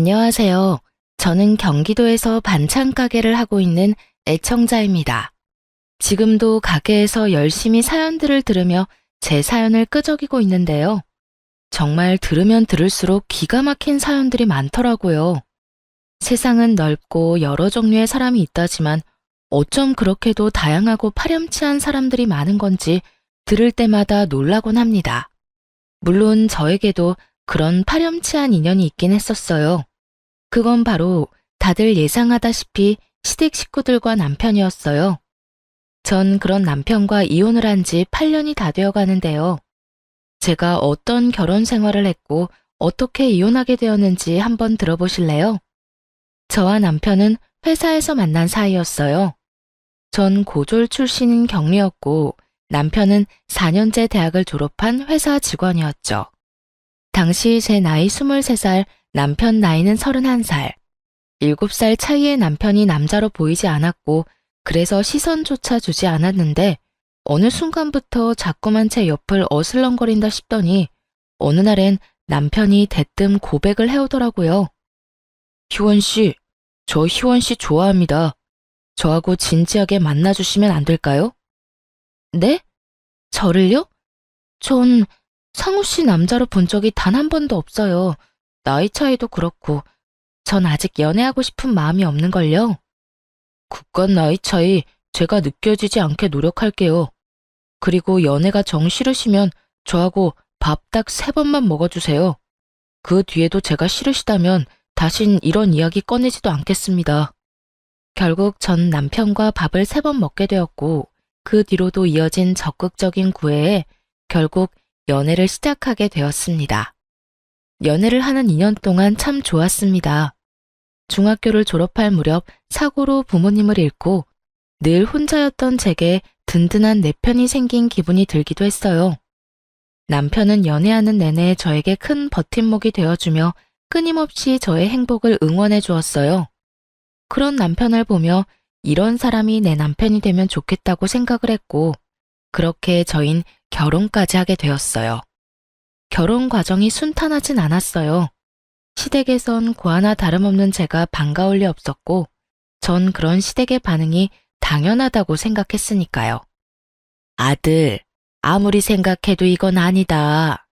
안녕하세요. 저는 경기도에서 반찬 가게를 하고 있는 애청자입니다. 지금도 가게에서 열심히 사연들을 들으며 제 사연을 끄적이고 있는데요. 정말 들으면 들을수록 기가 막힌 사연들이 많더라고요. 세상은 넓고 여러 종류의 사람이 있다지만 어쩜 그렇게도 다양하고 파렴치한 사람들이 많은 건지 들을 때마다 놀라곤 합니다. 물론 저에게도 그런 파렴치한 인연이 있긴 했었어요. 그건 바로 다들 예상하다시피 시댁 식구들과 남편이었어요. 전 그런 남편과 이혼을 한 지 8년이 다 되어 가는데요. 제가 어떤 결혼 생활을 했고 어떻게 이혼하게 되었는지 한번 들어보실래요? 저와 남편은 회사에서 만난 사이였어요. 전 고졸 출신인 경리였고 남편은 4년제 대학을 졸업한 회사 직원이었죠. 당시 제 나이 23살, 남편 나이는 31살. 7살 차이의 남편이 남자로 보이지 않았고 그래서 시선조차 주지 않았는데 어느 순간부터 자꾸만 제 옆을 어슬렁거린다 싶더니 어느 날엔 남편이 대뜸 고백을 해오더라고요. 희원 씨, 저 희원 씨 좋아합니다. 저하고 진지하게 만나주시면 안 될까요? 네? 저를요? 전 상우 씨 남자로 본 적이 단 한 번도 없어요. 나이 차이도 그렇고 전 아직 연애하고 싶은 마음이 없는걸요. 그깟 나이 차이 제가 느껴지지 않게 노력할게요. 그리고 연애가 정 싫으시면 저하고 밥 딱 3번만 먹어주세요. 그 뒤에도 제가 싫으시다면 다신 이런 이야기 꺼내지도 않겠습니다. 결국 전 남편과 밥을 3번 먹게 되었고 그 뒤로도 이어진 적극적인 구애에 결국 연애를 시작하게 되었습니다. 연애를 하는 2년 동안 참 좋았습니다. 중학교를 졸업할 무렵 사고로 부모님을 잃고 늘 혼자였던 제게 든든한 내 편이 생긴 기분이 들기도 했어요. 남편은 연애하는 내내 저에게 큰 버팀목이 되어주며 끊임없이 저의 행복을 응원해 주었어요. 그런 남편을 보며 이런 사람이 내 남편이 되면 좋겠다고 생각을 했고 그렇게 저흰 결혼까지 하게 되었어요. 결혼 과정이 순탄하진 않았어요. 시댁에선 고아나 다름없는 제가 반가울 리 없었고 전 그런 시댁의 반응이 당연하다고 생각했으니까요. 아들, 아무리 생각해도 이건 아니다.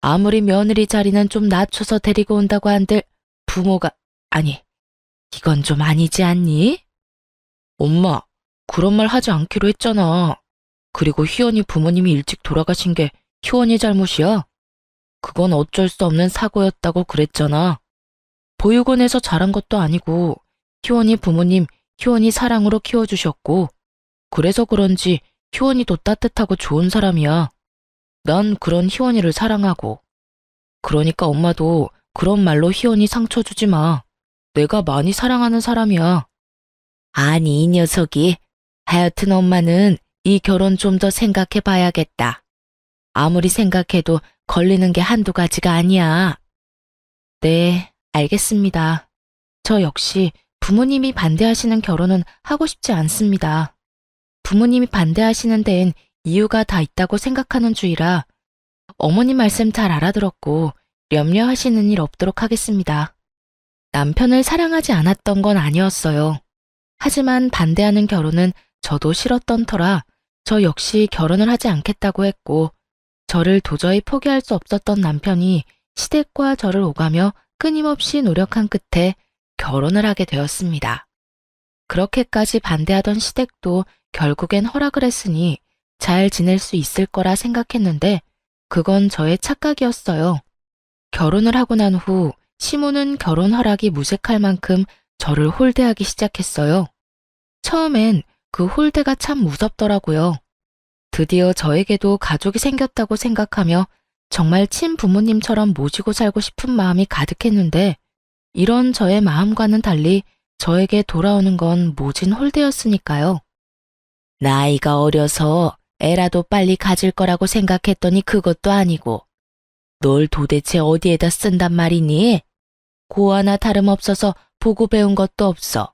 아무리 며느리 자리는 좀 낮춰서 데리고 온다고 한들 부모가, 아니, 이건 좀 아니지 않니? 엄마, 그런 말 하지 않기로 했잖아. 그리고 희원이 부모님이 일찍 돌아가신 게 희원이 잘못이야? 그건 어쩔 수 없는 사고였다고 그랬잖아. 보육원에서 자란 것도 아니고 희원이 부모님 희원이 사랑으로 키워주셨고 그래서 그런지 희원이도 따뜻하고 좋은 사람이야. 난 그런 희원이를 사랑하고. 그러니까 엄마도 그런 말로 희원이 상처 주지 마. 내가 많이 사랑하는 사람이야. 아니 이 녀석이. 하여튼 엄마는 이 결혼 좀 더 생각해 봐야겠다. 아무리 생각해도 걸리는 게 한두 가지가 아니야. 네, 알겠습니다. 저 역시 부모님이 반대하시는 결혼은 하고 싶지 않습니다. 부모님이 반대하시는 데엔 이유가 다 있다고 생각하는 주의라 어머님 말씀 잘 알아들었고 염려하시는 일 없도록 하겠습니다. 남편을 사랑하지 않았던 건 아니었어요. 하지만 반대하는 결혼은 저도 싫었던 터라 저 역시 결혼을 하지 않겠다고 했고 저를 도저히 포기할 수 없었던 남편이 시댁과 저를 오가며 끊임없이 노력한 끝에 결혼을 하게 되었습니다. 그렇게까지 반대하던 시댁도 결국엔 허락을 했으니 잘 지낼 수 있을 거라 생각했는데 그건 저의 착각이었어요. 결혼을 하고 난 후 시모는 결혼 허락이 무색할 만큼 저를 홀대하기 시작했어요. 처음엔 그 홀대가 참 무섭더라고요. 드디어 저에게도 가족이 생겼다고 생각하며 정말 친부모님처럼 모시고 살고 싶은 마음이 가득했는데 이런 저의 마음과는 달리 저에게 돌아오는 건 모진 홀대였으니까요. 나이가 어려서 애라도 빨리 가질 거라고 생각했더니 그것도 아니고 널 도대체 어디에다 쓴단 말이니? 고아나 다름없어서 보고 배운 것도 없어.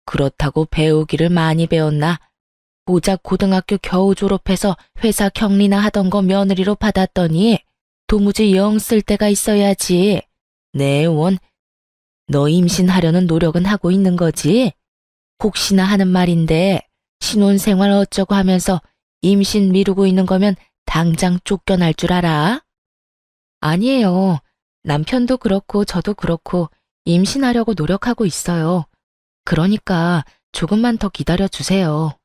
그렇다고 배우기를 많이 배웠나? 고작 고등학교 겨우 졸업해서 회사 격리나 하던 거 며느리로 받았더니 도무지 영 쓸 데가 있어야지. 내 원, 너 임신하려는 노력은 하고 있는 거지? 혹시나 하는 말인데 신혼생활 어쩌고 하면서 임신 미루고 있는 거면 당장 쫓겨날 줄 알아? 아니에요. 남편도 그렇고 저도 그렇고 임신하려고 노력하고 있어요. 그러니까 조금만 더 기다려 주세요.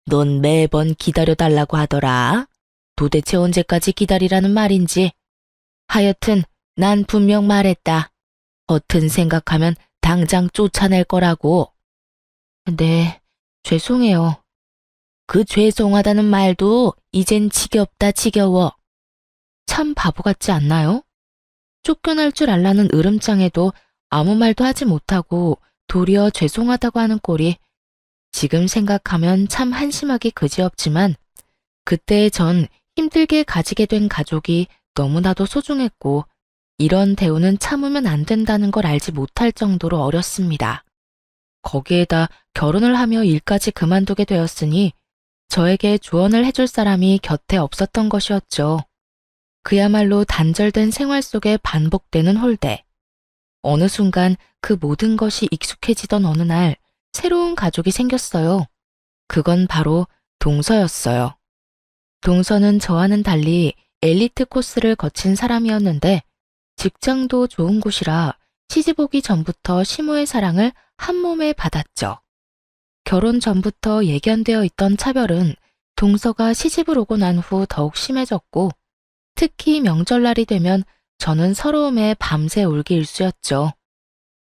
넌 매번 기다려달라고 하더라. 도대체 언제까지 기다리라는 말인지. 하여튼 난 분명 말했다. 허튼 생각하면 당장 쫓아낼 거라고. 네, 죄송해요. 그 죄송하다는 말도 이젠 지겹다 지겨워. 참 바보 같지 않나요? 쫓겨날 줄 알라는 으름장에도 아무 말도 하지 못하고 도리어 죄송하다고 하는 꼴이 지금 생각하면 참 한심하기 그지없지만 그때의 전 힘들게 가지게 된 가족이 너무나도 소중했고 이런 대우는 참으면 안 된다는 걸 알지 못할 정도로 어렸습니다. 거기에다 결혼을 하며 일까지 그만두게 되었으니 저에게 조언을 해줄 사람이 곁에 없었던 것이었죠. 그야말로 단절된 생활 속에 반복되는 홀대. 어느 순간 그 모든 것이 익숙해지던 어느 날 새로운 가족이 생겼어요. 그건 바로 동서였어요. 동서는 저와는 달리 엘리트 코스를 거친 사람이었는데 직장도 좋은 곳이라 시집 오기 전부터 시모의 사랑을 한 몸에 받았죠. 결혼 전부터 예견되어 있던 차별은 동서가 시집을 오고 난 후 더욱 심해졌고 특히 명절날이 되면 저는 서러움에 밤새 울기 일쑤였죠.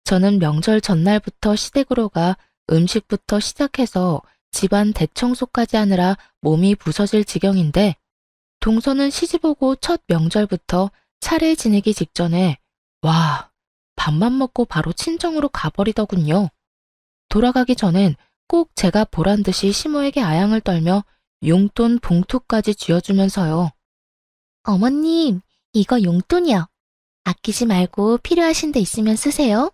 저는 명절 전날부터 시댁으로 가 음식부터 시작해서 집안 대청소까지 하느라 몸이 부서질 지경인데 동서는 시집 오고 첫 명절부터 차례 지내기 직전에 와, 밥만 먹고 바로 친정으로 가버리더군요. 돌아가기 전엔 꼭 제가 보란 듯이 시모에게 아양을 떨며 용돈 봉투까지 쥐어주면서요. 어머님, 이거 용돈이요. 아끼지 말고 필요하신 데 있으면 쓰세요.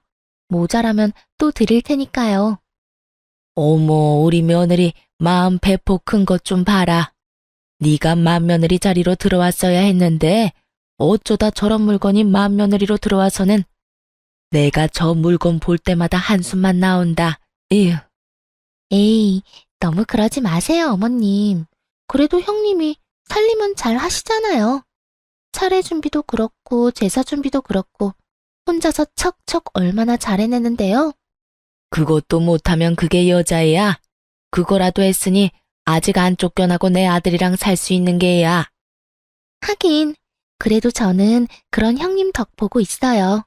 모자라면 또 드릴 테니까요. 어머, 우리 며느리 마음 배포 큰 것 좀 봐라. 네가 맏며느리 자리로 들어왔어야 했는데 어쩌다 저런 물건이 맏며느리로 들어와서는 내가 저 물건 볼 때마다 한숨만 나온다. 에휴. 에이, 너무 그러지 마세요, 어머님. 그래도 형님이 살림은 잘 하시잖아요. 차례 준비도 그렇고 제사 준비도 그렇고 혼자서 척척 얼마나 잘 해내는데요. 그것도 못하면 그게 여자애야. 그거라도 했으니 아직 안 쫓겨나고 내 아들이랑 살 수 있는 게야. 하긴 그래도 저는 그런 형님 덕 보고 있어요.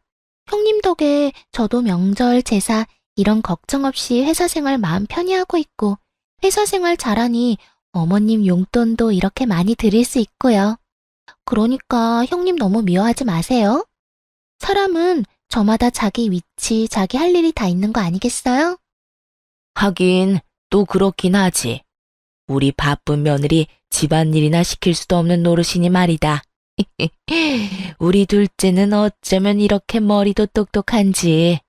형님 덕에 저도 명절, 제사 이런 걱정 없이 회사 생활 마음 편히 하고 있고 회사 생활 잘하니 어머님 용돈도 이렇게 많이 드릴 수 있고요. 그러니까 형님 너무 미워하지 마세요. 사람은 저마다 자기 위치, 자기 할 일이 다 있는 거 아니겠어요? 하긴 또 그렇긴 하지. 우리 바쁜 며느리 집안일이나 시킬 수도 없는 노릇이니 말이다. 우리 둘째는 어쩌면 이렇게 머리도 똑똑한지.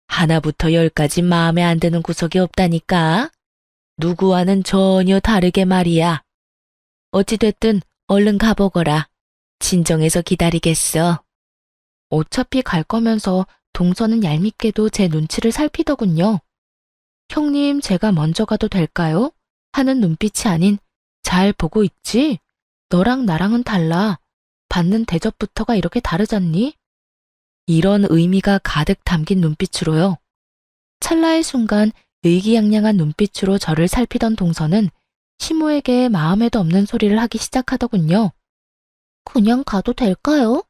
하나부터 열까지 마음에 안 드는 구석이 없다니까. 누구와는 전혀 다르게 말이야. 어찌됐든 얼른 가보거라. 친정에서 기다리겠어. 어차피 갈 거면서 동서는 얄밉게도 제 눈치를 살피더군요. 형님, 제가 먼저 가도 될까요? 하는 눈빛이 아닌 잘 보고 있지? 너랑 나랑은 달라. 받는 대접부터가 이렇게 다르잖니? 이런 의미가 가득 담긴 눈빛으로요. 찰나의 순간 의기양양한 눈빛으로 저를 살피던 동서는 시모에게 마음에도 없는 소리를 하기 시작하더군요. 그냥 가도 될까요?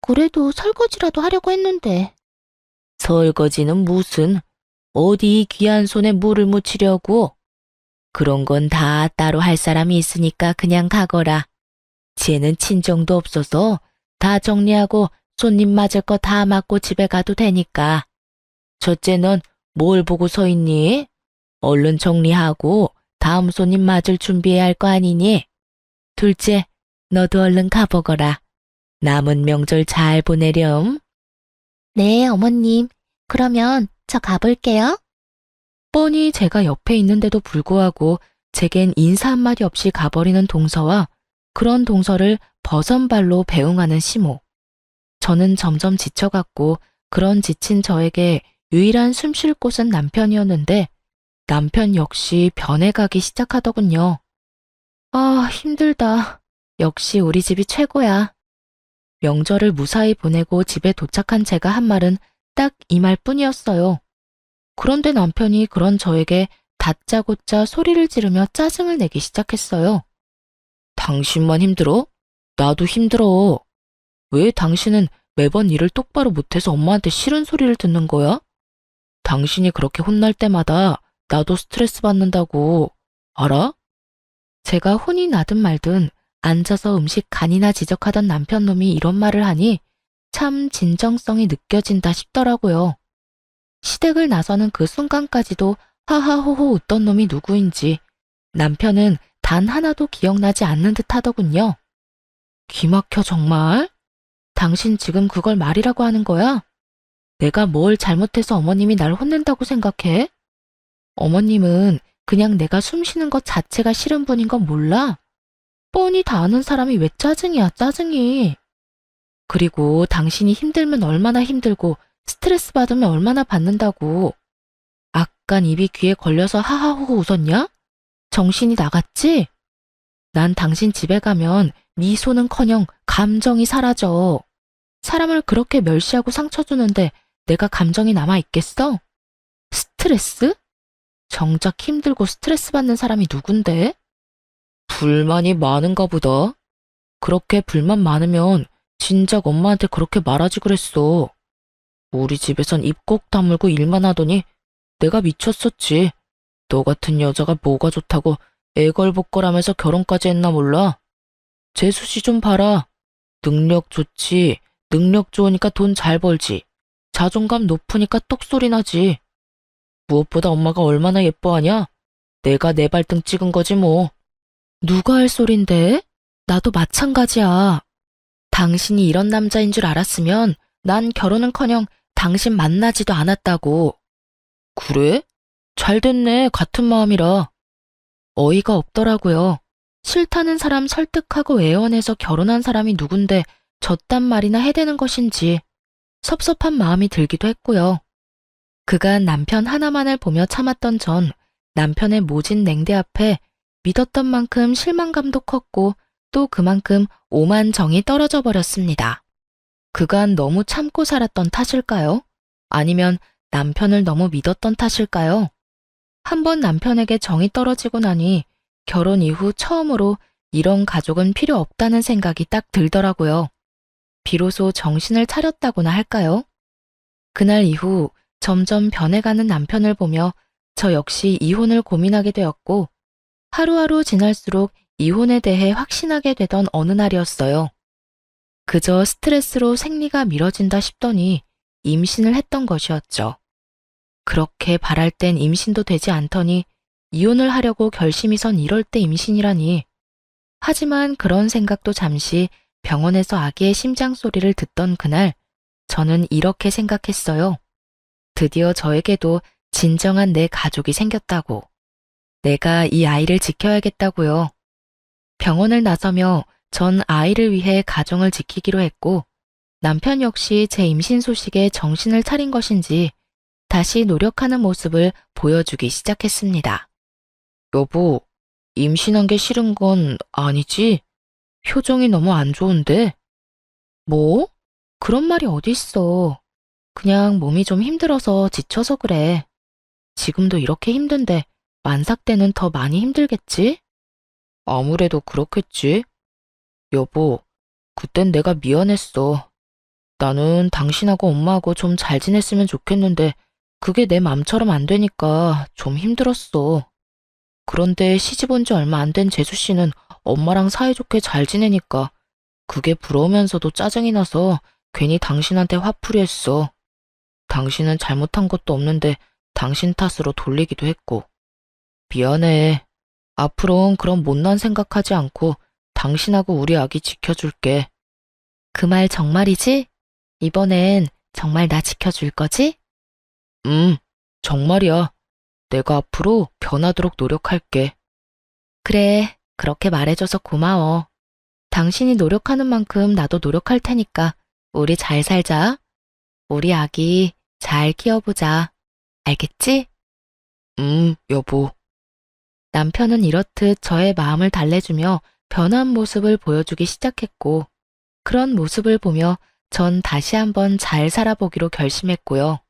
그래도 설거지라도 하려고 했는데. 설거지는 무슨? 어디 이 귀한 손에 물을 묻히려고? 그런 건 다 따로 할 사람이 있으니까 그냥 가거라. 쟤는 친정도 없어서 다 정리하고 손님 맞을 거 다 맞고 집에 가도 되니까. 첫째 넌 뭘 보고 서 있니? 얼른 정리하고 다음 손님 맞을 준비해야 할 거 아니니? 둘째, 너도 얼른 가보거라. 남은 명절 잘 보내렴. 네, 어머님. 그러면 저 가볼게요. 뻔히 제가 옆에 있는데도 불구하고 제겐 인사 한마디 없이 가버리는 동서와 그런 동서를 버선발로 배웅하는 시모. 저는 점점 지쳐갔고 그런 지친 저에게 유일한 숨 쉴 곳은 남편이었는데 남편 역시 변해가기 시작하더군요. 아, 힘들다. 역시 우리 집이 최고야. 명절을 무사히 보내고 집에 도착한 제가 한 말은 딱 이 말뿐이었어요. 그런데 남편이 그런 저에게 다짜고짜 소리를 지르며 짜증을 내기 시작했어요. 당신만 힘들어? 나도 힘들어. 왜 당신은 매번 일을 똑바로 못해서 엄마한테 싫은 소리를 듣는 거야? 당신이 그렇게 혼날 때마다 나도 스트레스 받는다고. 알아? 제가 혼이 나든 말든 앉아서 음식 간이나 지적하던 남편놈이 이런 말을 하니 참 진정성이 느껴진다 싶더라고요. 시댁을 나서는 그 순간까지도 하하호호 웃던 놈이 누구인지 남편은 단 하나도 기억나지 않는 듯 하더군요. 기막혀 정말? 당신 지금 그걸 말이라고 하는 거야? 내가 뭘 잘못해서 어머님이 날 혼낸다고 생각해? 어머님은 그냥 내가 숨 쉬는 것 자체가 싫은 분인 건 몰라? 뻔히 다 아는 사람이 왜 짜증이야, 짜증이. 그리고 당신이 힘들면 얼마나 힘들고 스트레스 받으면 얼마나 받는다고. 아깐 입이 귀에 걸려서 하하호호 웃었냐? 정신이 나갔지? 난 당신 집에 가면 미소는커녕 감정이 사라져. 사람을 그렇게 멸시하고 상처 주는데 내가 감정이 남아있겠어? 스트레스? 정작 힘들고 스트레스 받는 사람이 누군데? 불만이 많은가 보다. 그렇게 불만 많으면 진작 엄마한테 그렇게 말하지 그랬어. 우리 집에선 입 꼭 다물고 일만 하더니 내가 미쳤었지. 너 같은 여자가 뭐가 좋다고 애걸복걸하면서 결혼까지 했나 몰라? 재수 씨 좀 봐라. 능력 좋지. 능력 좋으니까 돈 잘 벌지. 자존감 높으니까 똑소리 나지. 무엇보다 엄마가 얼마나 예뻐하냐? 내가 내 발등 찍은 거지 뭐. 누가 할 소린데? 나도 마찬가지야. 당신이 이런 남자인 줄 알았으면 난 결혼은커녕 당신 만나지도 않았다고. 그래? 잘 됐네. 같은 마음이라. 어이가 없더라고요. 싫다는 사람 설득하고 애원해서 결혼한 사람이 누군데 저딴 말이나 해대는 것인지 섭섭한 마음이 들기도 했고요. 그간 남편 하나만을 보며 참았던 전 남편의 모진 냉대 앞에 믿었던 만큼 실망감도 컸고 또 그만큼 오만 정이 떨어져 버렸습니다. 그간 너무 참고 살았던 탓일까요? 아니면 남편을 너무 믿었던 탓일까요? 한번 남편에게 정이 떨어지고 나니 결혼 이후 처음으로 이런 가족은 필요 없다는 생각이 딱 들더라고요. 비로소 정신을 차렸다고나 할까요? 그날 이후 점점 변해가는 남편을 보며 저 역시 이혼을 고민하게 되었고 하루하루 지날수록 이혼에 대해 확신하게 되던 어느 날이었어요. 그저 스트레스로 생리가 미뤄진다 싶더니 임신을 했던 것이었죠. 그렇게 바랄 땐 임신도 되지 않더니 이혼을 하려고 결심이 선 이럴 때 임신이라니. 하지만 그런 생각도 잠시 병원에서 아기의 심장 소리를 듣던 그날 저는 이렇게 생각했어요. 드디어 저에게도 진정한 내 가족이 생겼다고. 내가 이 아이를 지켜야겠다고요. 병원을 나서며 전 아이를 위해 가정을 지키기로 했고 남편 역시 제 임신 소식에 정신을 차린 것인지 다시 노력하는 모습을 보여주기 시작했습니다. 여보, 임신한 게 싫은 건 아니지? 표정이 너무 안 좋은데? 뭐? 그런 말이 어딨어. 그냥 몸이 좀 힘들어서 지쳐서 그래. 지금도 이렇게 힘든데 만삭 때는 더 많이 힘들겠지? 아무래도 그렇겠지. 여보, 그땐 내가 미안했어. 나는 당신하고 엄마하고 좀 잘 지냈으면 좋겠는데 그게 내 맘처럼 안 되니까 좀 힘들었어. 그런데 시집 온 지 얼마 안 된 재수 씨는 엄마랑 사이좋게 잘 지내니까 그게 부러우면서도 짜증이 나서 괜히 당신한테 화풀이 했어. 당신은 잘못한 것도 없는데 당신 탓으로 돌리기도 했고. 미안해. 앞으로는 그런 못난 생각하지 않고 당신하고 우리 아기 지켜줄게. 그 말 정말이지? 이번엔 정말 나 지켜줄 거지? 정말이야. 내가 앞으로 변하도록 노력할게. 그래, 그렇게 말해줘서 고마워. 당신이 노력하는 만큼 나도 노력할 테니까 우리 잘 살자. 우리 아기 잘 키워보자. 알겠지? 여보. 남편은 이렇듯 저의 마음을 달래주며 변한 모습을 보여주기 시작했고, 그런 모습을 보며 전 다시 한번 잘 살아보기로 결심했고요.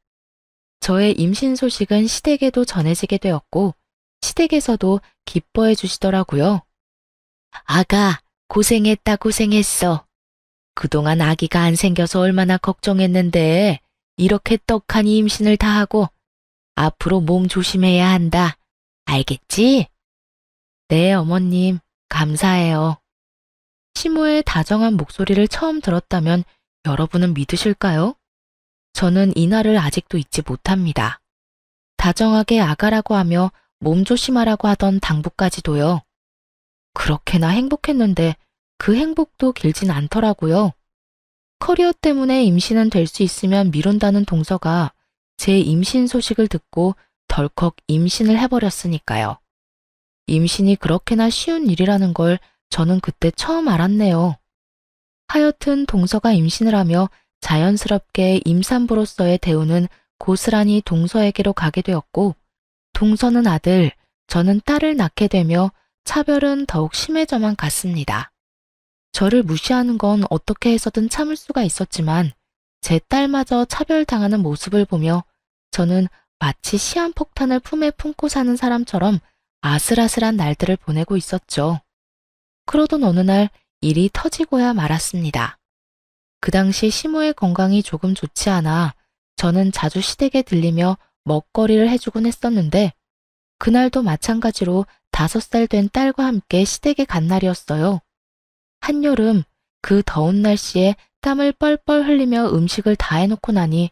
저의 임신 소식은 시댁에도 전해지게 되었고, 시댁에서도 기뻐해 주시더라고요. 아가, 고생했다, 고생했어. 그동안 아기가 안 생겨서 얼마나 걱정했는데, 이렇게 떡하니 임신을 다 하고, 앞으로 몸 조심해야 한다. 알겠지? 네, 어머님, 감사해요. 시모의 다정한 목소리를 처음 들었다면 여러분은 믿으실까요? 저는 이날을 아직도 잊지 못합니다. 다정하게 아가라고 하며 몸 조심하라고 하던 당부까지도요. 그렇게나 행복했는데 그 행복도 길진 않더라고요. 커리어 때문에 임신은 될 수 있으면 미룬다는 동서가 제 임신 소식을 듣고 덜컥 임신을 해버렸으니까요. 임신이 그렇게나 쉬운 일이라는 걸 저는 그때 처음 알았네요. 하여튼 동서가 임신을 하며 자연스럽게 임산부로서의 대우는 고스란히 동서에게로 가게 되었고, 동서는 아들, 저는 딸을 낳게 되며 차별은 더욱 심해져만 갔습니다. 저를 무시하는 건 어떻게 해서든 참을 수가 있었지만 제 딸마저 차별당하는 모습을 보며 저는 마치 시한폭탄을 품에 품고 사는 사람처럼 아슬아슬한 날들을 보내고 있었죠. 그러던 어느 날 일이 터지고야 말았습니다. 그 당시 시모의 건강이 조금 좋지 않아 저는 자주 시댁에 들리며 먹거리를 해주곤 했었는데, 그날도 마찬가지로 5살 된 딸과 함께 시댁에 간 날이었어요. 한여름 그 더운 날씨에 땀을 뻘뻘 흘리며 음식을 다 해놓고 나니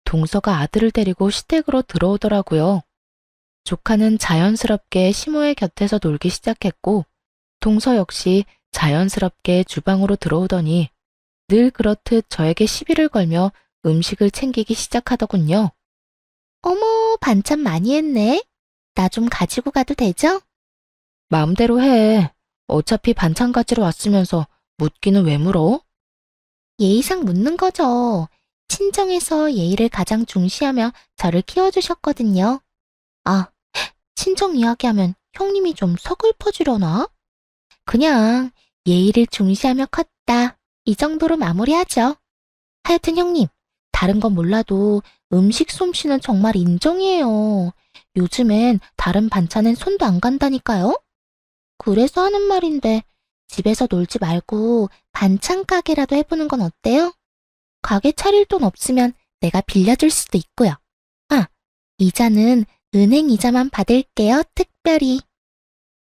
동서가 아들을 데리고 시댁으로 들어오더라고요. 조카는 자연스럽게 시모의 곁에서 놀기 시작했고, 동서 역시 자연스럽게 주방으로 들어오더니 늘 그렇듯 저에게 시비를 걸며 음식을 챙기기 시작하더군요. 어머, 반찬 많이 했네. 나 좀 가지고 가도 되죠? 마음대로 해. 어차피 반찬 가지러 왔으면서 묻기는 왜 물어? 예의상 묻는 거죠. 친정에서 예의를 가장 중시하며 저를 키워주셨거든요. 아, 친정 이야기하면 형님이 좀 서글퍼지려나? 그냥 예의를 중시하며 컸다. 이 정도로 마무리하죠. 하여튼 형님, 다른 건 몰라도 음식 솜씨는 정말 인정이에요. 요즘엔 다른 반찬엔 손도 안 간다니까요? 그래서 하는 말인데 집에서 놀지 말고 반찬 가게라도 해보는 건 어때요? 가게 차릴 돈 없으면 내가 빌려줄 수도 있고요. 아, 이자는 은행 이자만 받을게요, 특별히.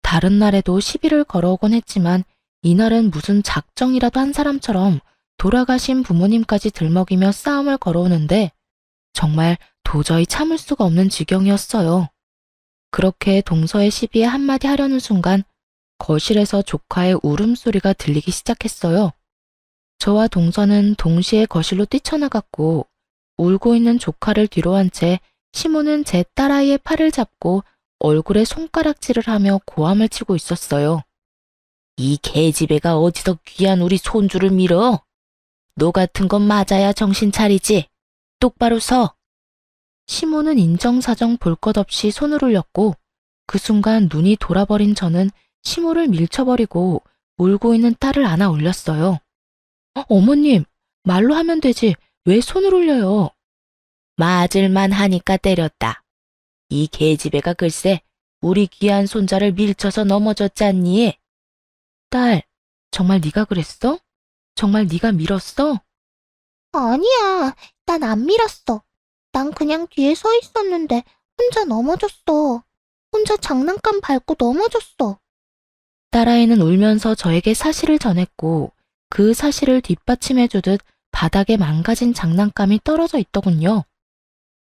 다른 날에도 시비를 걸어오곤 했지만 이날은 무슨 작정이라도 한 사람처럼 돌아가신 부모님까지 들먹이며 싸움을 걸어오는데 정말 도저히 참을 수가 없는 지경이었어요. 그렇게 동서의 시비에 한마디 하려는 순간 거실에서 조카의 울음소리가 들리기 시작했어요. 저와 동서는 동시에 거실로 뛰쳐나갔고 울고 있는 조카를 뒤로 한 채 시모는 제 딸아이의 팔을 잡고 얼굴에 손가락질을 하며 고함을 치고 있었어요. 이 계집애가 어디서 귀한 우리 손주를 밀어? 너 같은 건 맞아야 정신 차리지. 똑바로 서. 시모는 인정사정 볼 것 없이 손을 올렸고 그 순간 눈이 돌아버린 저는 시모를 밀쳐버리고 울고 있는 딸을 안아 올렸어요. 어머님, 말로 하면 되지 왜 손을 올려요? 맞을만 하니까 때렸다. 이 계집애가 글쎄 우리 귀한 손자를 밀쳐서 넘어졌잖니. 딸, 정말 네가 그랬어? 정말 네가 밀었어? 아니야, 난 안 밀었어. 난 그냥 뒤에 서 있었는데 혼자 넘어졌어. 혼자 장난감 밟고 넘어졌어. 딸아이는 울면서 저에게 사실을 전했고 그 사실을 뒷받침해주듯 바닥에 망가진 장난감이 떨어져 있더군요.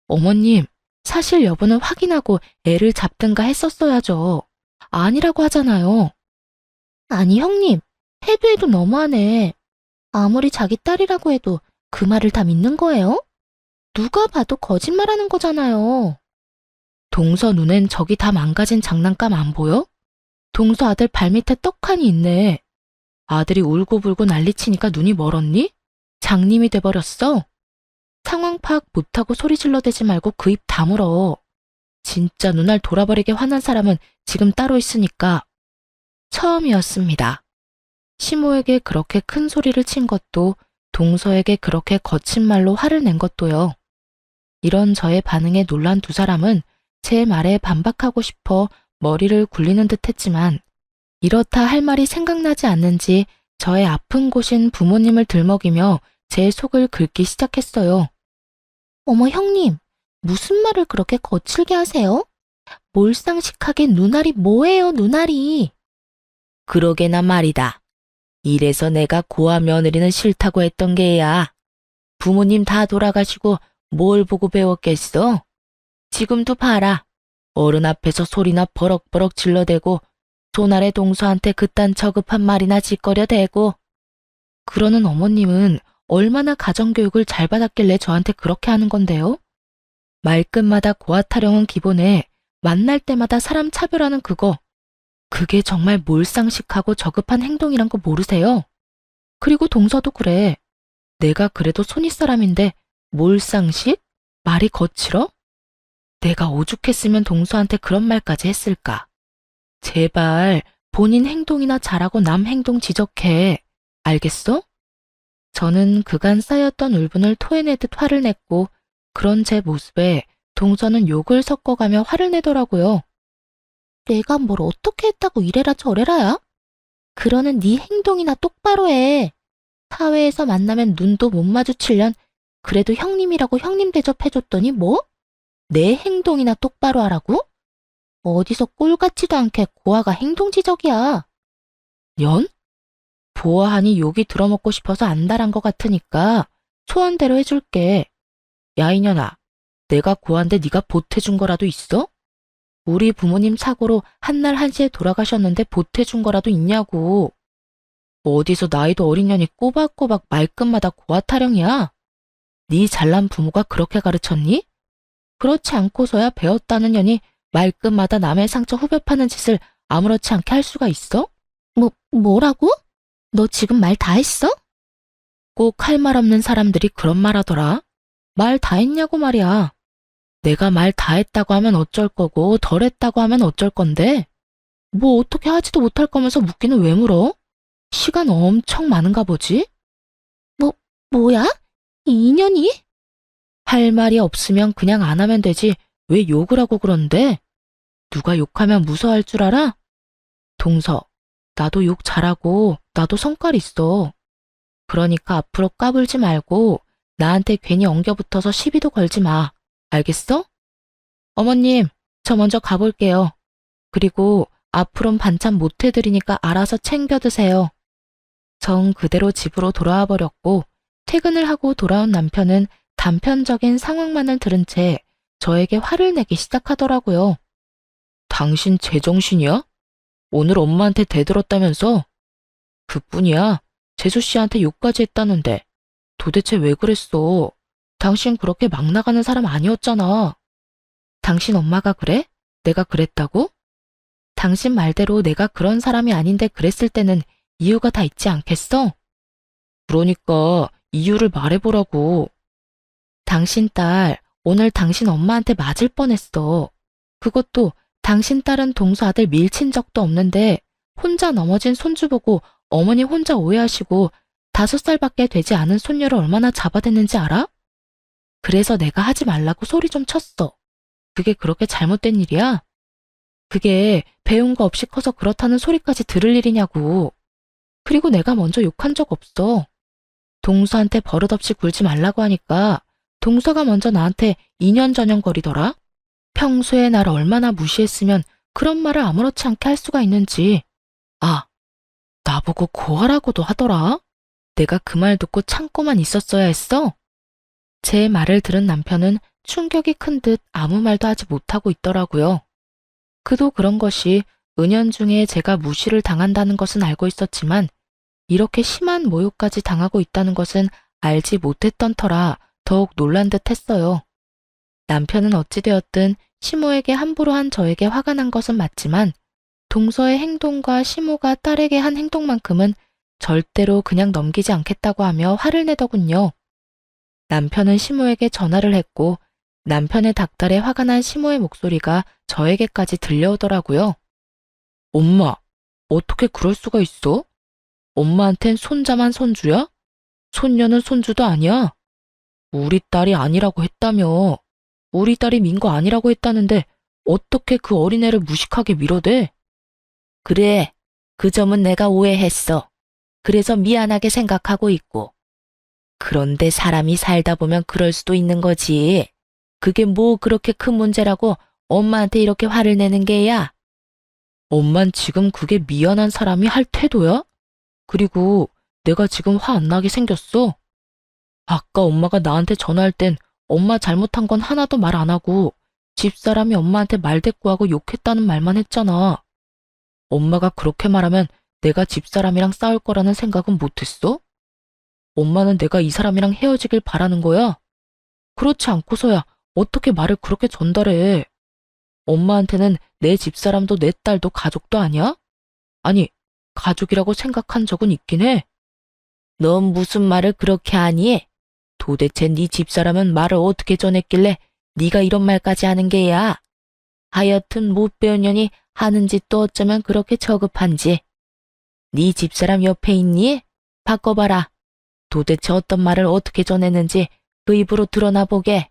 어머님, 사실 여부는 확인하고 애를 잡든가 했었어야죠. 아니라고 하잖아요. 아니 형님, 해도 해도 너무하네. 아무리 자기 딸이라고 해도 그 말을 다 믿는 거예요? 누가 봐도 거짓말하는 거잖아요. 동서 눈엔 저기 다 망가진 장난감 안 보여? 동서 아들 발밑에 떡하니 있네. 아들이 울고불고 난리치니까 눈이 멀었니? 장님이 돼버렸어. 상황 파악 못하고 소리 질러대지 말고 그 입 다물어. 진짜 눈알 돌아버리게 화난 사람은 지금 따로 있으니까. 처음이었습니다. 시모에게 그렇게 큰 소리를 친 것도 동서에게 그렇게 거친 말로 화를 낸 것도요. 이런 저의 반응에 놀란 두 사람은 제 말에 반박하고 싶어 머리를 굴리는 듯 했지만 이렇다 할 말이 생각나지 않는지 저의 아픈 곳인 부모님을 들먹이며 제 속을 긁기 시작했어요. 어머 형님, 무슨 말을 그렇게 거칠게 하세요? 몰상식하게 눈알이 뭐예요, 눈알이? 그러게나 말이다. 이래서 내가 고아 며느리는 싫다고 했던 게야. 부모님 다 돌아가시고 뭘 보고 배웠겠어? 지금도 봐라. 어른 앞에서 소리나 버럭버럭 질러대고 손아래 동서한테 그딴 저급한 말이나 짓거려대고. 그러는 어머님은 얼마나 가정교육을 잘 받았길래 저한테 그렇게 하는 건데요? 말끝마다 고아 타령은 기본에 만날 때마다 사람 차별하는 그거. 그게 정말 몰상식하고 저급한 행동이란 거 모르세요? 그리고 동서도 그래. 내가 그래도 손윗사람인데 몰상식? 말이 거칠어? 내가 오죽했으면 동서한테 그런 말까지 했을까? 제발 본인 행동이나 잘하고 남 행동 지적해. 알겠어? 저는 그간 쌓였던 울분을 토해내듯 화를 냈고 그런 제 모습에 동서는 욕을 섞어가며 화를 내더라고요. 내가 뭘 어떻게 했다고 이래라 저래라야? 그러는 네 행동이나 똑바로 해. 사회에서 만나면 눈도 못 마주치련 그래도 형님이라고 형님 대접해줬더니 뭐? 내 행동이나 똑바로 하라고? 어디서 꼴 같지도 않게 고아가 행동 지적이야. 연? 보아하니 욕이 들어먹고 싶어서 안달한 것 같으니까 소원대로 해줄게. 야 이년아, 내가 고아인데 네가 보태준 거라도 있어? 우리 부모님 사고로 한날 한시에 돌아가셨는데 보태준 거라도 있냐고. 어디서 나이도 어린 년이 꼬박꼬박 말끝마다 고아 타령이야? 네 잘난 부모가 그렇게 가르쳤니? 그렇지 않고서야 배웠다는 년이 말끝마다 남의 상처 후벼 파는 짓을 아무렇지 않게 할 수가 있어? 뭐라고? 너 지금 말 다 했어? 꼭 할 말 없는 사람들이 그런 말 하더라. 말 다 했냐고 말이야. 내가 말 다 했다고 하면 어쩔 거고 덜 했다고 하면 어쩔 건데? 뭐 어떻게 하지도 못할 거면서 묻기는 왜 물어? 시간 엄청 많은가 보지? 뭐야? 이 인연이? 할 말이 없으면 그냥 안 하면 되지 왜 욕을 하고 그런데? 누가 욕하면 무서워할 줄 알아? 동서, 나도 욕 잘하고 나도 성깔 있어. 그러니까 앞으로 까불지 말고 나한테 괜히 엉겨붙어서 시비도 걸지 마. 알겠어? 어머님, 저 먼저 가볼게요. 그리고 앞으론 반찬 못 해드리니까 알아서 챙겨 드세요. 정 그대로 집으로 돌아와 버렸고 퇴근을 하고 돌아온 남편은 단편적인 상황만을 들은 채 저에게 화를 내기 시작하더라고요. 당신 제정신이야? 오늘 엄마한테 대들었다면서? 그뿐이야. 재수 씨한테 욕까지 했다는데. 도대체 왜 그랬어? 당신 그렇게 막 나가는 사람 아니었잖아. 당신 엄마가 그래? 내가 그랬다고? 당신 말대로 내가 그런 사람이 아닌데 그랬을 때는 이유가 다 있지 않겠어? 그러니까 이유를 말해보라고. 당신 딸 오늘 당신 엄마한테 맞을 뻔했어. 그것도 당신 딸은 동서 아들 밀친 적도 없는데 혼자 넘어진 손주 보고 어머니 혼자 오해하시고 5살밖에 되지 않은 손녀를 얼마나 잡아댔는지 알아? 그래서 내가 하지 말라고 소리 좀 쳤어. 그게 그렇게 잘못된 일이야? 그게 배운 거 없이 커서 그렇다는 소리까지 들을 일이냐고. 그리고 내가 먼저 욕한 적 없어. 동서한테 버릇없이 굴지 말라고 하니까 동서가 먼저 나한테 이년저년거리더라. 평소에 날 얼마나 무시했으면 그런 말을 아무렇지 않게 할 수가 있는지. 아, 나보고 고아라고도 하더라. 내가 그 말 듣고 참고만 있었어야 했어? 제 말을 들은 남편은 충격이 큰 듯 아무 말도 하지 못하고 있더라고요. 그도 그런 것이 은연중에 제가 무시를 당한다는 것은 알고 있었지만 이렇게 심한 모욕까지 당하고 있다는 것은 알지 못했던 터라 더욱 놀란 듯 했어요. 남편은 어찌되었든 시모에게 함부로 한 저에게 화가 난 것은 맞지만 동서의 행동과 시모가 딸에게 한 행동만큼은 절대로 그냥 넘기지 않겠다고 하며 화를 내더군요. 남편은 시모에게 전화를 했고 남편의 닥달에 화가 난 시모의 목소리가 저에게까지 들려오더라고요. 엄마, 어떻게 그럴 수가 있어? 엄마한텐 손자만 손주야? 손녀는 손주도 아니야? 우리 딸이 아니라고 했다며. 우리 딸이 민 거 아니라고 했다는데 어떻게 그 어린애를 무식하게 밀어대? 그래, 그 점은 내가 오해했어. 그래서 미안하게 생각하고 있고. 그런데 사람이 살다 보면 그럴 수도 있는 거지. 그게 뭐 그렇게 큰 문제라고 엄마한테 이렇게 화를 내는 게야? 엄만 지금 그게 미안한 사람이 할 태도야? 그리고 내가 지금 화 안 나게 생겼어? 아까 엄마가 나한테 전화할 땐 엄마 잘못한 건 하나도 말 안 하고 집사람이 엄마한테 말대꾸하고 욕했다는 말만 했잖아. 엄마가 그렇게 말하면 내가 집사람이랑 싸울 거라는 생각은 못했어? 엄마는 내가 이 사람이랑 헤어지길 바라는 거야? 그렇지 않고서야 어떻게 말을 그렇게 전달해? 엄마한테는 내 집사람도 내 딸도 가족도 아니야? 아니, 가족이라고 생각한 적은 있긴 해. 넌 무슨 말을 그렇게 하니? 도대체 네 집사람은 말을 어떻게 전했길래 네가 이런 말까지 하는 게야? 하여튼 못 배운 년이 하는 짓도 어쩌면 그렇게 저급한지. 네 집사람 옆에 있니? 바꿔봐라. 도대체 어떤 말을 어떻게 전했는지 그 입으로 드러나 보게.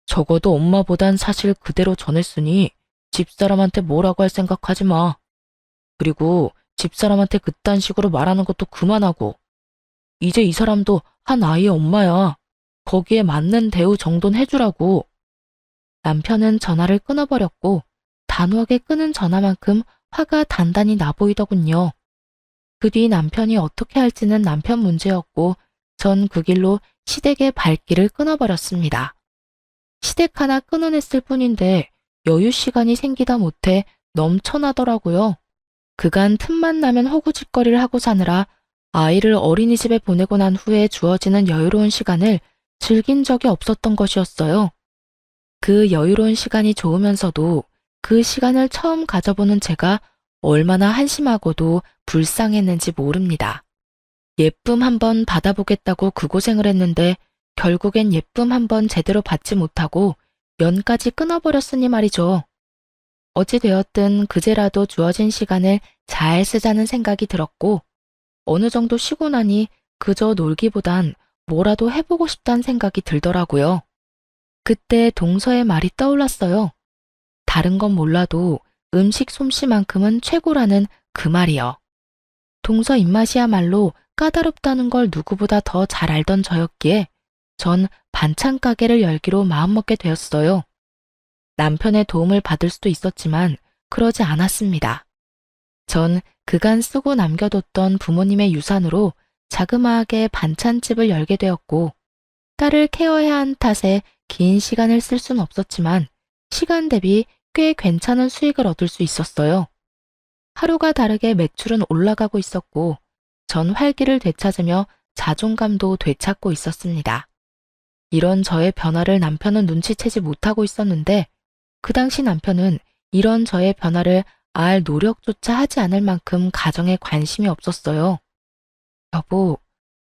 적어도 엄마보단 사실 그대로 전했으니 집사람한테 뭐라고 할 생각하지 마. 그리고 집사람한테 그딴 식으로 말하는 것도 그만하고. 이제 이 사람도 한 아이의 엄마야. 거기에 맞는 대우 정도는 해주라고. 남편은 전화를 끊어버렸고 단호하게 끊은 전화만큼 화가 단단히 나 보이더군요. 그 뒤 남편이 어떻게 할지는 남편 문제였고 전 그 길로 시댁의 발길을 끊어버렸습니다. 시댁 하나 끊어냈을 뿐인데 여유 시간이 생기다 못해 넘쳐나더라고요. 그간 틈만 나면 호구짓거리를 하고 사느라 아이를 어린이집에 보내고 난 후에 주어지는 여유로운 시간을 즐긴 적이 없었던 것이었어요. 그 여유로운 시간이 좋으면서도 그 시간을 처음 가져보는 제가 얼마나 한심하고도 불쌍했는지 모릅니다. 예쁨 한번 받아보겠다고 그 고생을 했는데 결국엔 예쁨 한번 제대로 받지 못하고 연까지 끊어버렸으니 말이죠. 어찌되었든 그제라도 주어진 시간을 잘 쓰자는 생각이 들었고 어느 정도 쉬고 나니 그저 놀기보단 뭐라도 해보고 싶다는 생각이 들더라고요. 그때 동서의 말이 떠올랐어요. 다른 건 몰라도 음식 솜씨만큼은 최고라는 그 말이요. 동서 입맛이야말로 까다롭다는 걸 누구보다 더 잘 알던 저였기에 전 반찬 가게를 열기로 마음먹게 되었어요. 남편의 도움을 받을 수도 있었지만 그러지 않았습니다. 전 그간 쓰고 남겨뒀던 부모님의 유산으로 자그마하게 반찬집을 열게 되었고 딸을 케어해야 한 탓에 긴 시간을 쓸 순 없었지만 시간 대비 꽤 괜찮은 수익을 얻을 수 있었어요. 하루가 다르게 매출은 올라가고 있었고 전 활기를 되찾으며 자존감도 되찾고 있었습니다. 이런 저의 변화를 남편은 눈치채지 못하고 있었는데 그 당시 남편은 이런 저의 변화를 알 노력조차 하지 않을 만큼 가정에 관심이 없었어요. 여보,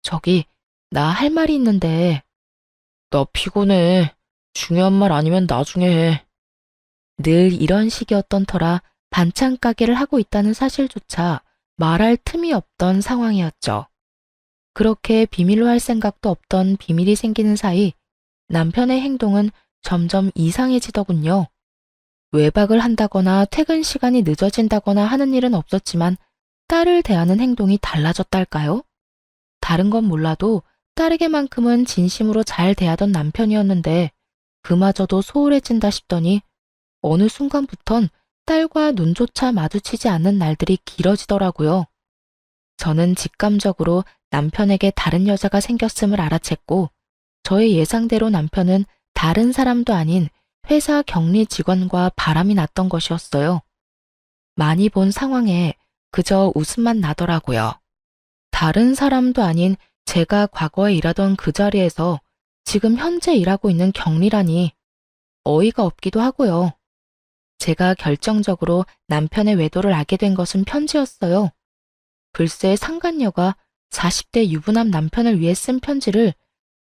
저기 나 할 말이 있는데. 나 피곤해. 중요한 말 아니면 나중에 해. 늘 이런 식이었던 터라 반찬 가게를 하고 있다는 사실조차 말할 틈이 없던 상황이었죠. 그렇게 비밀로 할 생각도 없던 비밀이 생기는 사이 남편의 행동은 점점 이상해지더군요. 외박을 한다거나 퇴근 시간이 늦어진다거나 하는 일은 없었지만 딸을 대하는 행동이 달라졌달까요? 다른 건 몰라도 딸에게만큼은 진심으로 잘 대하던 남편이었는데 그마저도 소홀해진다 싶더니 어느 순간부턴 딸과 눈조차 마주치지 않는 날들이 길어지더라고요. 저는 직감적으로 남편에게 다른 여자가 생겼음을 알아챘고 저의 예상대로 남편은 다른 사람도 아닌 회사 격리 직원과 바람이 났던 것이었어요. 많이 본 상황에 그저 웃음만 나더라고요. 다른 사람도 아닌 제가 과거에 일하던 그 자리에서 지금 현재 일하고 있는 격리라니 어이가 없기도 하고요. 제가 결정적으로 남편의 외도를 알게 된 것은 편지였어요. 글쎄 상간녀가 40대 유부남 남편을 위해 쓴 편지를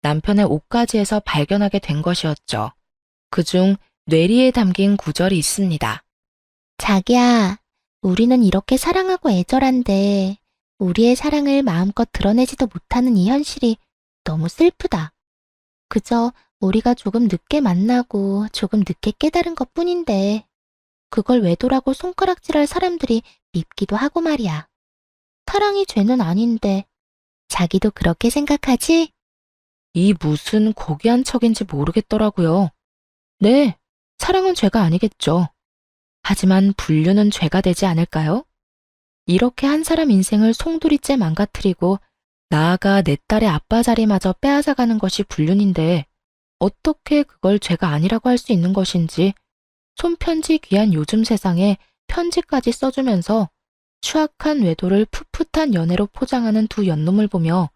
남편의 옷가지에서 발견하게 된 것이었죠. 그중 뇌리에 담긴 구절이 있습니다. 자기야, 우리는 이렇게 사랑하고 애절한데 우리의 사랑을 마음껏 드러내지도 못하는 이 현실이 너무 슬프다. 그저 우리가 조금 늦게 만나고 조금 늦게 깨달은 것뿐인데 그걸 외도라고 손가락질할 사람들이 밉기도 하고 말이야. 사랑이 죄는 아닌데 자기도 그렇게 생각하지? 이 무슨 고귀한 척인지 모르겠더라고요. 네, 사랑은 죄가 아니겠죠. 하지만 불륜은 죄가 되지 않을까요? 이렇게 한 사람 인생을 송두리째 망가뜨리고 나아가 내 딸의 아빠 자리마저 빼앗아가는 것이 불륜인데 어떻게 그걸 죄가 아니라고 할 수 있는 것인지 손편지 귀한 요즘 세상에 편지까지 써주면서 추악한 외도를 풋풋한 연애로 포장하는 두 연놈을 보며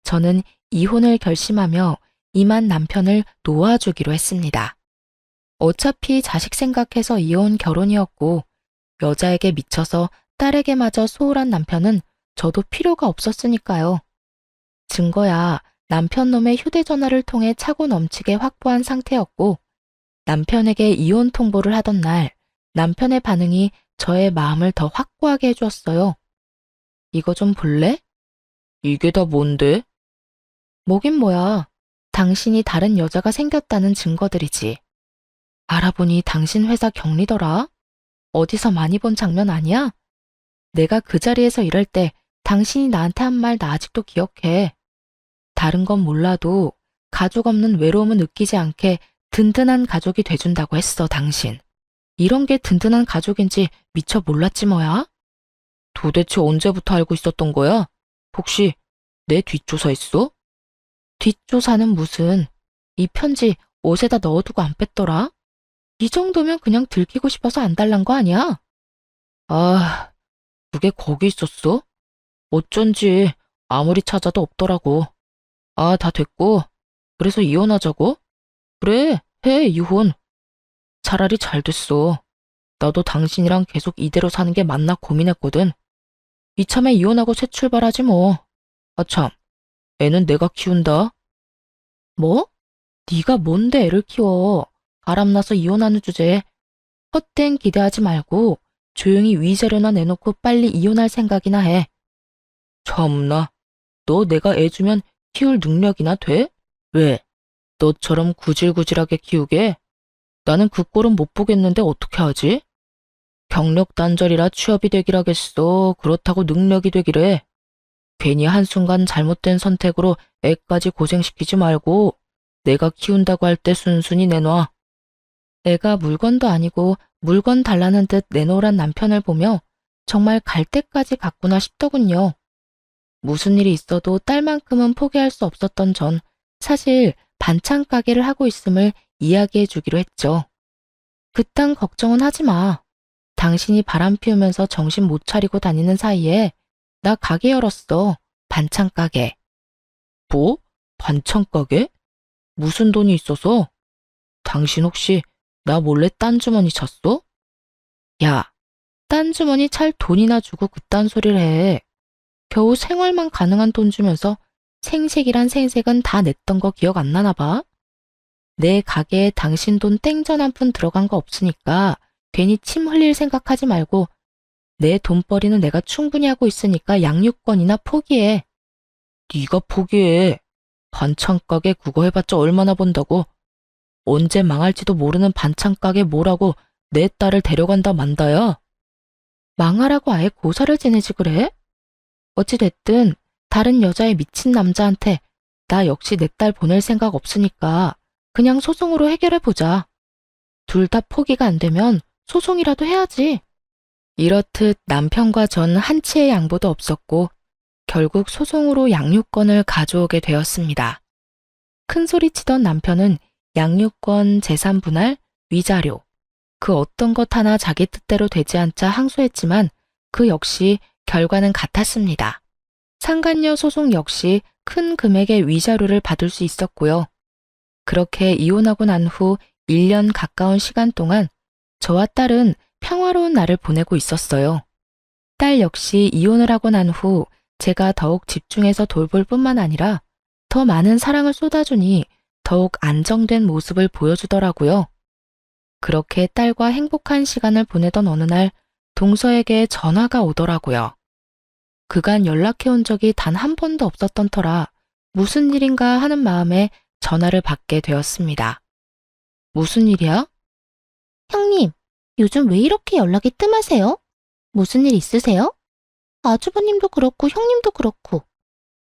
저는 이혼을 결심하며 이만 남편을 놓아주기로 했습니다. 어차피 자식 생각해서 이혼 결혼이었고 여자에게 미쳐서 딸에게마저 소홀한 남편은 저도 필요가 없었으니까요. 증거야 남편 놈의 휴대전화를 통해 차고 넘치게 확보한 상태였고 남편에게 이혼 통보를 하던 날 남편의 반응이 저의 마음을 더 확고하게 해주었어요. 이거 좀 볼래? 이게 다 뭔데? 뭐긴 뭐야. 당신이 다른 여자가 생겼다는 증거들이지. 알아보니 당신 회사 경리더라. 어디서 많이 본 장면 아니야? 내가 그 자리에서 일할 때 당신이 나한테 한 말 나 아직도 기억해. 다른 건 몰라도 가족 없는 외로움을 느끼지 않게 든든한 가족이 돼준다고 했어, 당신. 이런 게 든든한 가족인지 미처 몰랐지 뭐야? 도대체 언제부터 알고 있었던 거야? 혹시 내 뒷조사했어? 뒷조사는 무슨. 이 편지 옷에다 넣어두고 안 뺐더라? 이 정도면 그냥 들키고 싶어서 안 달란 거 아니야? 아, 그게 거기 있었어? 어쩐지 아무리 찾아도 없더라고. 아, 다 됐고. 그래서 이혼하자고? 그래, 해, 이혼. 차라리 잘 됐어. 나도 당신이랑 계속 이대로 사는 게 맞나 고민했거든. 이참에 이혼하고 새 출발하지 뭐. 아 참, 애는 내가 키운다. 뭐? 네가 뭔데 애를 키워. 바람나서 이혼하는 주제에 헛된 기대하지 말고 조용히 위자료나 내놓고 빨리 이혼할 생각이나 해. 참나, 너 내가 애 주면 키울 능력이나 돼? 왜? 너처럼 구질구질하게 키우게? 나는 그 꼴은 못 보겠는데 어떻게 하지? 경력 단절이라 취업이 되기라겠어. 그렇다고 능력이 되기래. 괜히 한순간 잘못된 선택으로 애까지 고생시키지 말고 내가 키운다고 할 때 순순히 내놔. 애가 물건도 아니고 물건 달라는 듯 내놓으란 남편을 보며 정말 갈 때까지 갔구나 싶더군요. 무슨 일이 있어도 딸만큼은 포기할 수 없었던 전 사실 반찬 가게를 하고 있음을 이야기해 주기로 했죠. 그딴 걱정은 하지 마. 당신이 바람 피우면서 정신 못 차리고 다니는 사이에 나 가게 열었어. 반찬 가게. 뭐? 반찬 가게? 무슨 돈이 있어서? 당신 혹시 나 몰래 딴 주머니 찼어? 야, 딴 주머니 찰 돈이나 주고 그딴 소리를 해. 겨우 생활만 가능한 돈 주면서 생색이란 생색은 다 냈던 거 기억 안 나나 봐? 내 가게에 당신 돈 땡전 한 푼 들어간 거 없으니까 괜히 침 흘릴 생각하지 말고 내 돈벌이는 내가 충분히 하고 있으니까 양육권이나 포기해. 네가 포기해. 반찬 가게 그거 해봤자 얼마나 번다고. 언제 망할지도 모르는 반찬 가게 뭐라고 내 딸을 데려간다 만다야. 망하라고 아예 고사를 지내지 그래? 어찌됐든 다른 여자에 미친 남자한테 나 역시 내 딸 보낼 생각 없으니까 그냥 소송으로 해결해보자. 둘 다 포기가 안 되면 소송이라도 해야지. 이렇듯 남편과 전 한치의 양보도 없었고 결국 소송으로 양육권을 가져오게 되었습니다. 큰 소리 치던 남편은 양육권, 재산 분할, 위자료, 그 어떤 것 하나 자기 뜻대로 되지 않자 항소했지만 그 역시 결과는 같았습니다. 상간녀 소송 역시 큰 금액의 위자료를 받을 수 있었고요. 그렇게 이혼하고 난 후 1년 가까운 시간 동안 저와 딸은 평화로운 날을 보내고 있었어요. 딸 역시 이혼을 하고 난 후 제가 더욱 집중해서 돌볼 뿐만 아니라 더 많은 사랑을 쏟아주니 더욱 안정된 모습을 보여주더라고요. 그렇게 딸과 행복한 시간을 보내던 어느 날 동서에게 전화가 오더라고요. 그간 연락해온 적이 단 한 번도 없었던 터라 무슨 일인가 하는 마음에 전화를 받게 되었습니다. 무슨 일이야? 형님, 요즘 왜 이렇게 연락이 뜸하세요? 무슨 일 있으세요? 아주버님도 그렇고 형님도 그렇고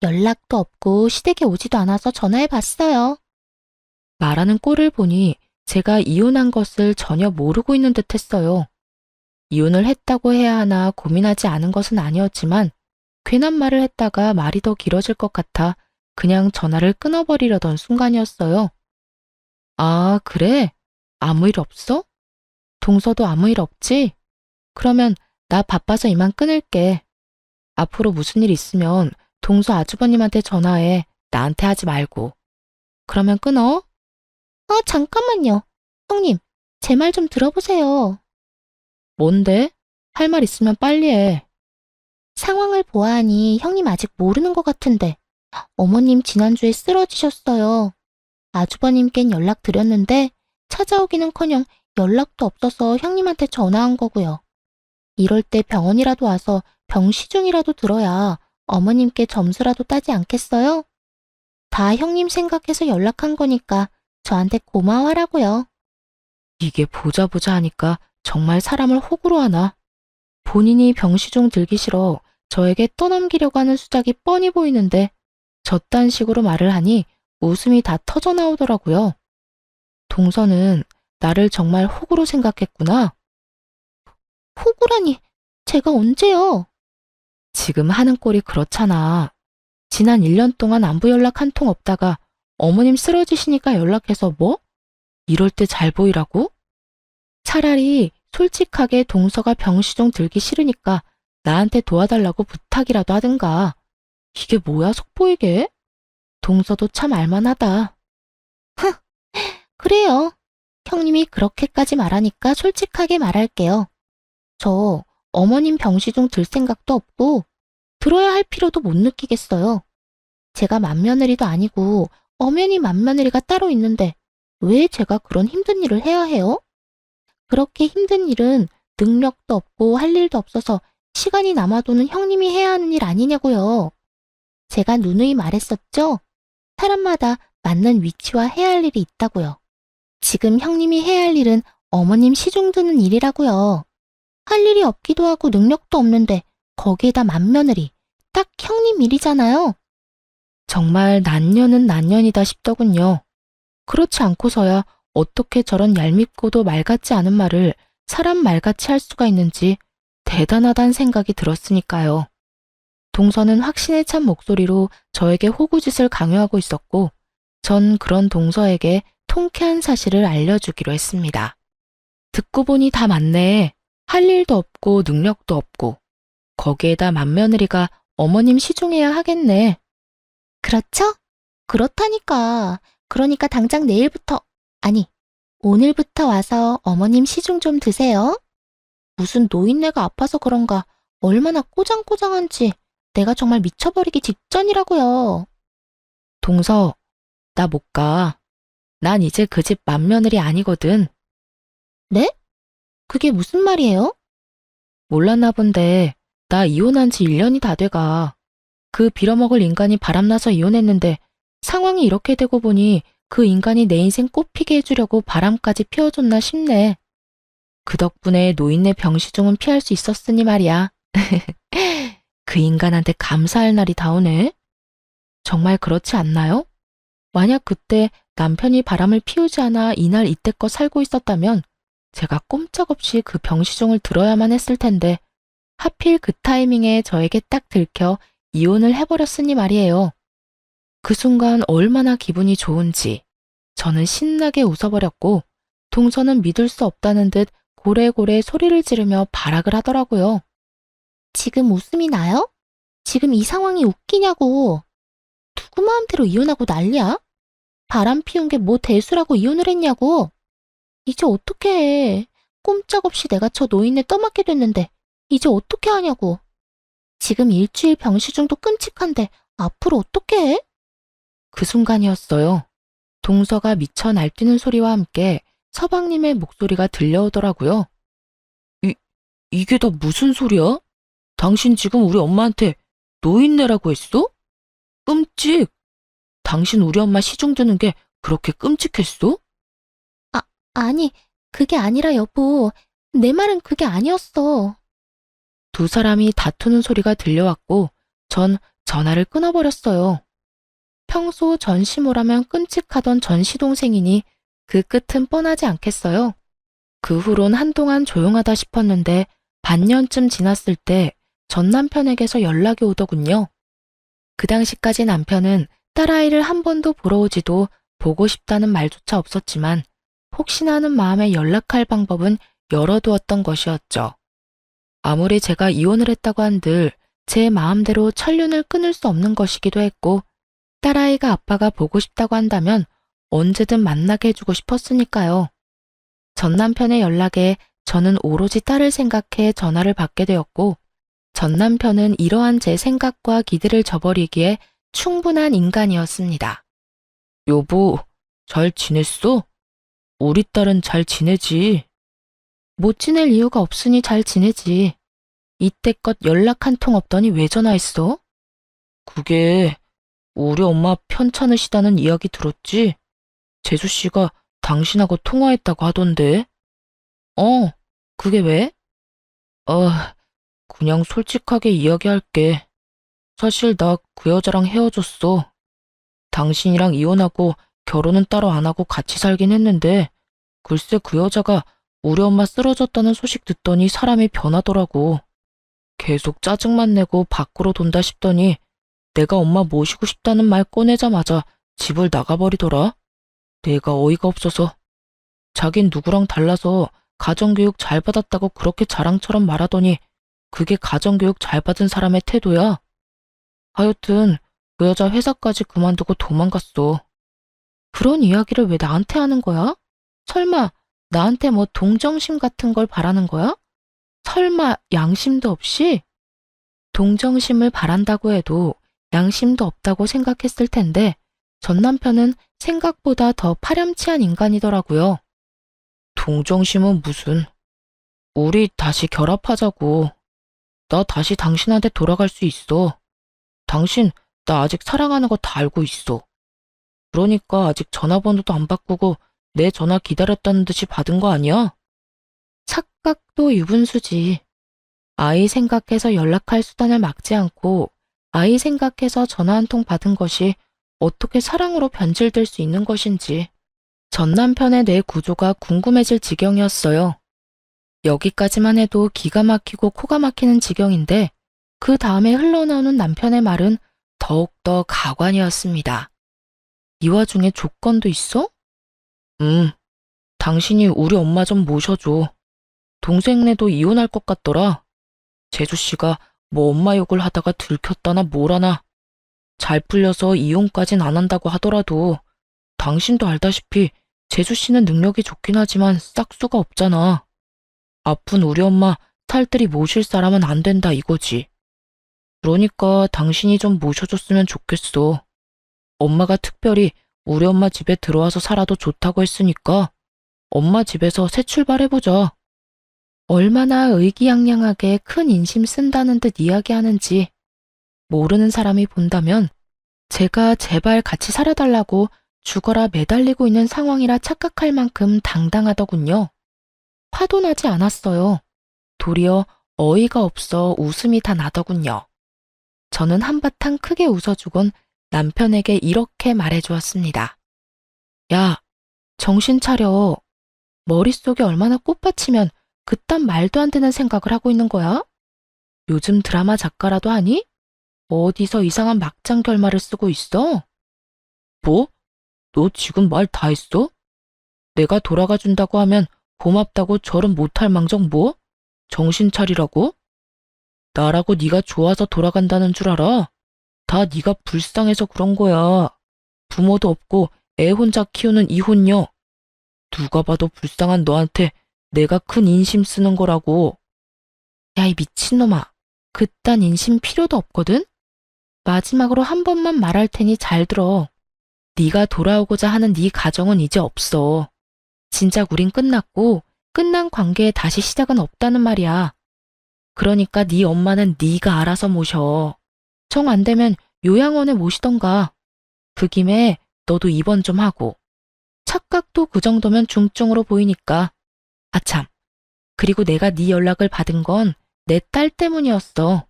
연락도 없고 시댁에 오지도 않아서 전화해 봤어요. 말하는 꼴을 보니 제가 이혼한 것을 전혀 모르고 있는 듯 했어요. 이혼을 했다고 해야 하나 고민하지 않은 것은 아니었지만 괜한 말을 했다가 말이 더 길어질 것 같아 그냥 전화를 끊어버리려던 순간이었어요. 아, 그래? 아무 일 없어? 동서도 아무 일 없지? 그러면 나 바빠서 이만 끊을게. 앞으로 무슨 일 있으면 동서 아주버님한테 전화해. 나한테 하지 말고. 그러면 끊어? 잠깐만요. 형님, 제 말 좀 들어보세요. 뭔데? 할 말 있으면 빨리 해. 상황을 보아하니 형님 아직 모르는 것 같은데 어머님 지난주에 쓰러지셨어요. 아주버님껜 연락드렸는데 찾아오기는커녕 연락도 없어서 형님한테 전화한 거고요. 이럴 때 병원이라도 와서 병시중이라도 들어야 어머님께 점수라도 따지 않겠어요? 다 형님 생각해서 연락한 거니까 저한테 고마워하라고요. 이게 보자 하니까 정말 사람을 호구로 하나. 본인이 병시중 들기 싫어 저에게 떠넘기려고 하는 수작이 뻔히 보이는데 저딴 식으로 말을 하니 웃음이 다 터져 나오더라고요. 동서는 나를 정말 호구로 생각했구나. 호구라니, 제가 언제요? 지금 하는 꼴이 그렇잖아. 지난 1년 동안 안부 연락 한 통 없다가 어머님 쓰러지시니까 연락해서 뭐? 이럴 때 잘 보이라고? 차라리 솔직하게 동서가 병시중 들기 싫으니까 나한테 도와달라고 부탁이라도 하든가. 이게 뭐야, 속보이게? 동서도 참 알만하다. 그래요. 형님이 그렇게까지 말하니까 솔직하게 말할게요. 저 어머님 병시중 들 생각도 없고 들어야 할 필요도 못 느끼겠어요. 제가 맏며느리도 아니고 엄연히 맏며느리가 따로 있는데 왜 제가 그런 힘든 일을 해야 해요? 그렇게 힘든 일은 능력도 없고 할 일도 없어서 시간이 남아도는 형님이 해야 하는 일 아니냐고요. 제가 누누이 말했었죠? 사람마다 맞는 위치와 해야 할 일이 있다고요. 지금 형님이 해야 할 일은 어머님 시중 드는 일이라고요. 할 일이 없기도 하고 능력도 없는데 거기에다 맏며느리, 딱 형님 일이잖아요. 정말 난년은 난년이다 싶더군요. 그렇지 않고서야 어떻게 저런 얄밉고도 말 같지 않은 말을 사람 말같이 할 수가 있는지 대단하다는 생각이 들었으니까요. 동서는 확신에 찬 목소리로 저에게 호구짓을 강요하고 있었고 전 그런 동서에게 통쾌한 사실을 알려주기로 했습니다. 듣고 보니 다 맞네. 할 일도 없고 능력도 없고 거기에다 맏며느리가 어머님 시중해야 하겠네. 그렇죠? 그렇다니까. 그러니까 당장 내일부터, 아니, 오늘부터 와서 어머님 시중 좀 드세요. 무슨 노인네가 아파서 그런가 얼마나 꼬장꼬장한지 내가 정말 미쳐버리기 직전이라고요. 동서, 나 못 가. 난 이제 그 집 맏며느리 아니거든. 네? 그게 무슨 말이에요? 몰랐나 본데 나 이혼한 지 1년이 다 돼가. 그 빌어먹을 인간이 바람나서 이혼했는데 상황이 이렇게 되고 보니 그 인간이 내 인생 꽃피게 해주려고 바람까지 피워줬나 싶네. 그 덕분에 노인네 병시중은 피할 수 있었으니 말이야. 그 인간한테 감사할 날이 다오네. 정말 그렇지 않나요? 만약 그때 남편이 바람을 피우지 않아 이날 이때껏 살고 있었다면 제가 꼼짝없이 그 병시중을 들어야만 했을 텐데 하필 그 타이밍에 저에게 딱 들켜 이혼을 해버렸으니 말이에요. 그 순간 얼마나 기분이 좋은지 저는 신나게 웃어버렸고 동서는 믿을 수 없다는 듯 고래고래 소리를 지르며 발악을 하더라고요. 지금 웃음이 나요? 지금 이 상황이 웃기냐고. 누구 마음대로 이혼하고 난리야? 바람 피운 게 뭐 대수라고 이혼을 했냐고. 이제 어떻게 해. 꼼짝없이 내가 저 노인네 떠맡게 됐는데 이제 어떻게 하냐고. 지금 일주일 병시중도 끔찍한데 앞으로 어떻게 해? 그 순간이었어요. 동서가 미쳐 날뛰는 소리와 함께 서방님의 목소리가 들려오더라고요. 이게 다 무슨 소리야? 당신 지금 우리 엄마한테 노인네라고 했어? 끔찍! 당신 우리 엄마 시중 드는 게 그렇게 끔찍했어? 아니, 그게 아니라 여보. 내 말은 그게 아니었어. 두 사람이 다투는 소리가 들려왔고 전 전화를 끊어버렸어요. 평소 전시모라면 끔찍하던 전시동생이니 그 끝은 뻔하지 않겠어요. 그 후론 한동안 조용하다 싶었는데 반년쯤 지났을 때 전 남편에게서 연락이 오더군요. 그 당시까지 남편은 딸아이를 한 번도 보러 오지도 보고 싶다는 말조차 없었지만 혹시나 하는 마음에 연락할 방법은 열어두었던 것이었죠. 아무리 제가 이혼을 했다고 한들 제 마음대로 천륜을 끊을 수 없는 것이기도 했고 딸아이가 아빠가 보고 싶다고 한다면 언제든 만나게 해주고 싶었으니까요. 전 남편의 연락에 저는 오로지 딸을 생각해 전화를 받게 되었고 전 남편은 이러한 제 생각과 기대를 저버리기에 충분한 인간이었습니다. 여보, 잘 지냈어? 우리 딸은 잘 지내지. 못 지낼 이유가 없으니 잘 지내지. 이때껏 연락 한 통 없더니 왜 전화했어? 그게 우리 엄마 편찮으시다는 이야기 들었지? 재수 씨가 당신하고 통화했다고 하던데. 그게 왜? 그냥 솔직하게 이야기할게. 사실 나 그 여자랑 헤어졌어. 당신이랑 이혼하고 결혼은 따로 안 하고 같이 살긴 했는데 글쎄 그 여자가 우리 엄마 쓰러졌다는 소식 듣더니 사람이 변하더라고. 계속 짜증만 내고 밖으로 돈다 싶더니 내가 엄마 모시고 싶다는 말 꺼내자마자 집을 나가버리더라. 내가 어이가 없어서. 자긴 누구랑 달라서 가정교육 잘 받았다고 그렇게 자랑처럼 말하더니 그게 가정교육 잘 받은 사람의 태도야. 하여튼 그 여자 회사까지 그만두고 도망갔어. 그런 이야기를 왜 나한테 하는 거야? 설마 나한테 뭐 동정심 같은 걸 바라는 거야? 설마 양심도 없이? 동정심을 바란다고 해도 양심도 없다고 생각했을 텐데 전 남편은 생각보다 더 파렴치한 인간이더라고요. 동정심은 무슨. 우리 다시 결합하자고. 나 다시 당신한테 돌아갈 수 있어. 당신 나 아직 사랑하는 거 다 알고 있어. 그러니까 아직 전화번호도 안 바꾸고 내 전화 기다렸다는 듯이 받은 거 아니야? 착각도 유분수지. 아이 생각해서 연락할 수단을 막지 않고 아이 생각해서 전화 한 통 받은 것이 어떻게 사랑으로 변질될 수 있는 것인지 전 남편의 뇌 구조가 궁금해질 지경이었어요. 여기까지만 해도 기가 막히고 코가 막히는 지경인데 그 다음에 흘러나오는 남편의 말은 더욱더 가관이었습니다. 이 와중에 조건도 있어? 당신이 우리 엄마 좀 모셔줘. 동생네도 이혼할 것 같더라. 재수 씨가 뭐 엄마 욕을 하다가 들켰다나 뭐라나. 잘 풀려서 이혼까진 안 한다고 하더라도 당신도 알다시피 재수 씨는 능력이 좋긴 하지만 싹수가 없잖아. 아픈 우리 엄마 탈들이 모실 사람은 안 된다 이거지. 그러니까 당신이 좀 모셔줬으면 좋겠어. 엄마가 특별히 우리 엄마 집에 들어와서 살아도 좋다고 했으니까 엄마 집에서 새 출발해보자. 얼마나 의기양양하게 큰 인심 쓴다는 듯 이야기하는지 모르는 사람이 본다면 제가 제발 같이 살아달라고 죽어라 매달리고 있는 상황이라 착각할 만큼 당당하더군요. 화도 나지 않았어요. 도리어 어이가 없어 웃음이 다 나더군요. 저는 한바탕 크게 웃어주곤 남편에게 이렇게 말해주었습니다. 야, 정신 차려. 머릿속에 얼마나 꽃받치면 그딴 말도 안 되는 생각을 하고 있는 거야? 요즘 드라마 작가라도 하니? 어디서 이상한 막장 결말을 쓰고 있어? 뭐? 너 지금 말 다 했어? 내가 돌아가 준다고 하면 고맙다고 절은 못할 망정 뭐? 정신 차리라고? 나라고 네가 좋아서 돌아간다는 줄 알아? 다 네가 불쌍해서 그런 거야. 부모도 없고 애 혼자 키우는 이혼녀. 누가 봐도 불쌍한 너한테 내가 큰 인심 쓰는 거라고. 야, 이 미친놈아. 그딴 인심 필요도 없거든? 마지막으로 한 번만 말할 테니 잘 들어. 네가 돌아오고자 하는 네 가정은 이제 없어. 진작 우린 끝났고 끝난 관계에 다시 시작은 없다는 말이야. 그러니까 네 엄마는 네가 알아서 모셔. 정 안 되면 요양원에 모시던가. 그 김에 너도 입원 좀 하고. 착각도 그 정도면 중증으로 보이니까. 아참. 그리고 내가 네 연락을 받은 건 내 딸 때문이었어.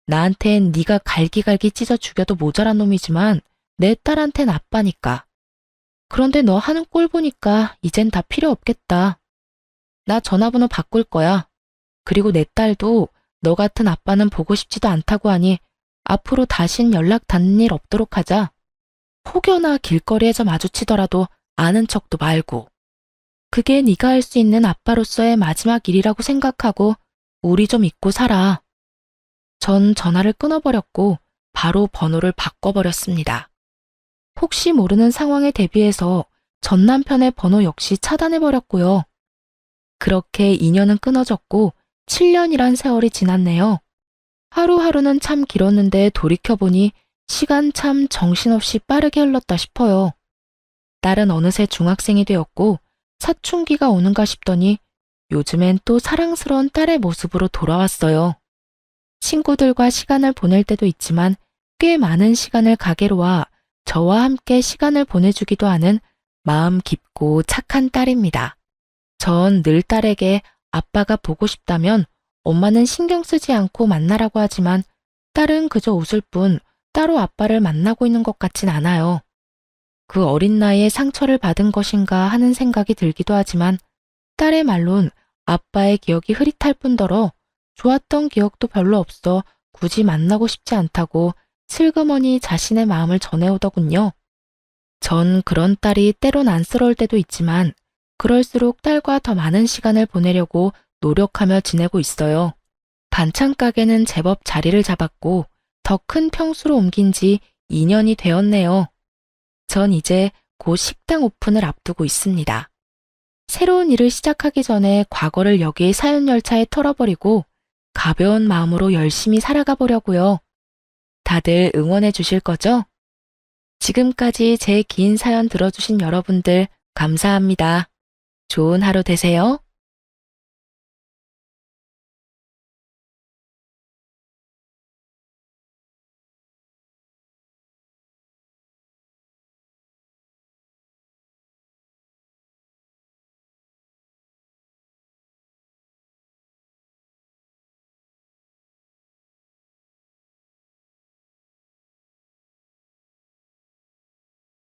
나한텐 네가 갈기갈기 찢어 죽여도 모자란 놈이지만 내 딸한텐 아빠니까. 그런데 너 하는 꼴 보니까 이젠 다 필요 없겠다. 나 전화번호 바꿀 거야. 그리고 내 딸도 너 같은 아빠는 보고 싶지도 않다고 하니 앞으로 다신 연락 닿는 일 없도록 하자. 혹여나 길거리에서 마주치더라도 아는 척도 말고. 그게 네가 할 수 있는 아빠로서의 마지막 일이라고 생각하고 우리 좀 잊고 살아. 전 전화를 끊어버렸고 바로 번호를 바꿔버렸습니다. 혹시 모르는 상황에 대비해서 전 남편의 번호 역시 차단해버렸고요. 그렇게 인연은 끊어졌고 7년이란 세월이 지났네요. 하루하루는 참 길었는데 돌이켜보니 시간 참 정신없이 빠르게 흘렀다 싶어요. 딸은 어느새 중학생이 되었고 사춘기가 오는가 싶더니 요즘엔 또 사랑스러운 딸의 모습으로 돌아왔어요. 친구들과 시간을 보낼 때도 있지만 꽤 많은 시간을 가게로와 저와 함께 시간을 보내주기도 하는 마음 깊고 착한 딸입니다. 전 늘 딸에게 아빠가 보고 싶다면 엄마는 신경 쓰지 않고 만나라고 하지만 딸은 그저 웃을 뿐 따로 아빠를 만나고 있는 것 같진 않아요. 그 어린 나이에 상처를 받은 것인가 하는 생각이 들기도 하지만 딸의 말론 아빠의 기억이 흐릿할 뿐더러 좋았던 기억도 별로 없어 굳이 만나고 싶지 않다고 슬그머니 자신의 마음을 전해오더군요. 전 그런 딸이 때론 안쓰러울 때도 있지만 그럴수록 딸과 더 많은 시간을 보내려고 노력하며 지내고 있어요. 반찬 가게는 제법 자리를 잡았고 더 큰 평수로 옮긴 지 2년이 되었네요. 전 이제 곧 식당 오픈을 앞두고 있습니다. 새로운 일을 시작하기 전에 과거를 여기의 사연 열차에 털어버리고 가벼운 마음으로 열심히 살아가 보려고요. 다들 응원해 주실 거죠? 지금까지 제 긴 사연 들어주신 여러분들 감사합니다. 좋은 하루 되세요.